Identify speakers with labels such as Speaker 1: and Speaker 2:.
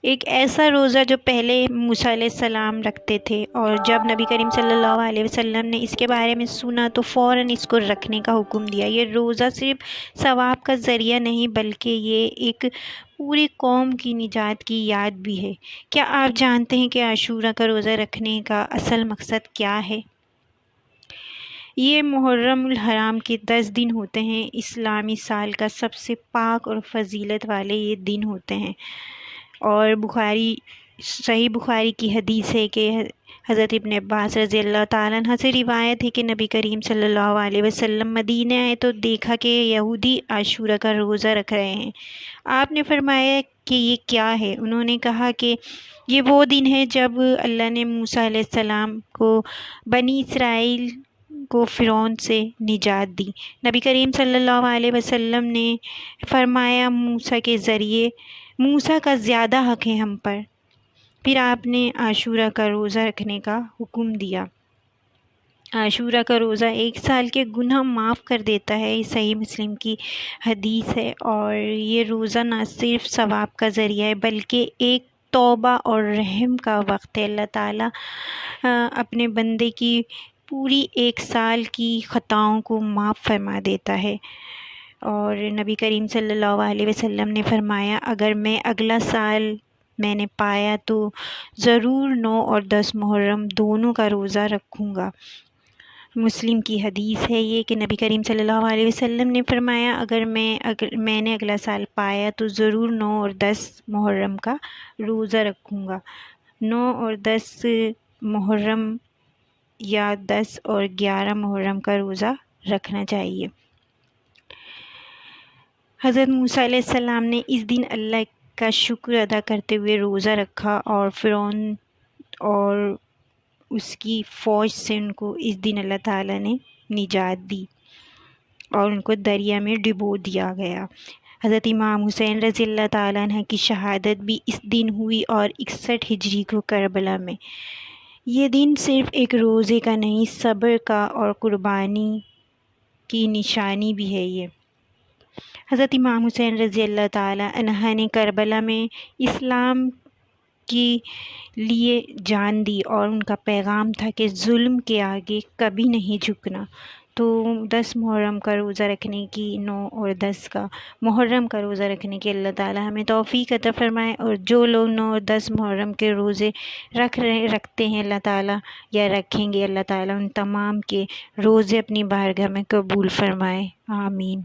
Speaker 1: ایک ایسا روزہ جو پہلے موسیٰ علیہ السلام رکھتے تھے، اور جب نبی کریم صلی اللہ علیہ وسلم نے اس کے بارے میں سنا تو فوراً اس کو رکھنے کا حکم دیا۔ یہ روزہ صرف ثواب کا ذریعہ نہیں بلکہ یہ ایک پوری قوم کی نجات کی یاد بھی ہے۔ کیا آپ جانتے ہیں کہ عاشورہ کا روزہ رکھنے کا اصل مقصد کیا ہے؟ یہ محرم الحرام کے 10 دن ہوتے ہیں۔ اسلامی سال کا سب سے پاک اور فضیلت والے یہ دن ہوتے ہیں، اور صحیح بخاری کی حدیث ہے کہ حضرت ابن عباس رضی اللہ تعالیٰ عنہ سے روایت ہے کہ نبی کریم صلی اللہ علیہ وسلم مدینہ آئے تو دیکھا کہ یہودی عاشورہ کا روزہ رکھ رہے ہیں۔ آپ نے فرمایا کہ یہ کیا ہے؟ انہوں نے کہا کہ یہ وہ دن ہے جب اللہ نے موسیٰ علیہ السلام کو بنی اسرائیل کو فرعون سے نجات دی۔ نبی کریم صلی اللہ علیہ وسلم نے فرمایا موسیٰ کے ذریعے موسیٰ کا زیادہ حق ہے ہم پر۔ پھر آپ نے عاشورہ کا روزہ رکھنے کا حکم دیا۔ عاشورہ کا روزہ 1 سال کے گناہ معاف کر دیتا ہے، یہ صحیح مسلم کی حدیث ہے، اور یہ روزہ نہ صرف ثواب کا ذریعہ ہے بلکہ ایک توبہ اور رحم کا وقت ہے۔ اللہ تعالیٰ اپنے بندے کی پوری 1 سال کی خطاؤں کو معاف فرما دیتا ہے، اور نبی کریم صلی اللہ علیہ وسلم نے فرمایا اگر میں اگلا سال میں نے پایا تو ضرور 9 اور 10 محرم دونوں کا روزہ رکھوں گا۔ مسلم کی حدیث ہے یہ کہ نبی کریم صلی اللہ علیہ وسلم نے فرمایا اگر میں نے اگلا سال پایا تو ضرور 9 اور 10 محرم کا روزہ رکھوں گا۔ 9 اور 10 محرم یا 10 اور 11 محرم کا روزہ رکھنا چاہیے۔ حضرت موسیٰ علیہ السلام نے اس دن اللہ کا شکر ادا کرتے ہوئے روزہ رکھا، اور فرعون اور اس کی فوج سے ان کو اس دن اللہ تعالیٰ نے نجات دی اور ان کو دریا میں ڈبو دیا گیا۔ حضرت امام حسین رضی اللہ تعالیٰ عنہ کی شہادت بھی اس دن ہوئی، اور 61 ہجری کو کربلا میں۔ یہ دن صرف ایک روزے کا نہیں، صبر کا اور قربانی کی نشانی بھی ہے۔ یہ حضرت امام حسین رضی اللہ تعالیٰ عنہ نے کربلا میں اسلام کے لیے جان دی، اور ان کا پیغام تھا کہ ظلم کے آگے کبھی نہیں جھکنا۔ تو 10 محرم کا روزہ رکھنے کی 9 اور 10 کا محرم کا روزہ رکھنے کی اللہ تعالیٰ ہمیں توفیق عطا فرمائے، اور جو لوگ 9 اور 10 محرم کے روزے رکھتے ہیں اللہ تعالیٰ یا رکھیں گے، اللہ تعالیٰ ان تمام کے روزے اپنی بارگاہ میں قبول فرمائے۔ آمین۔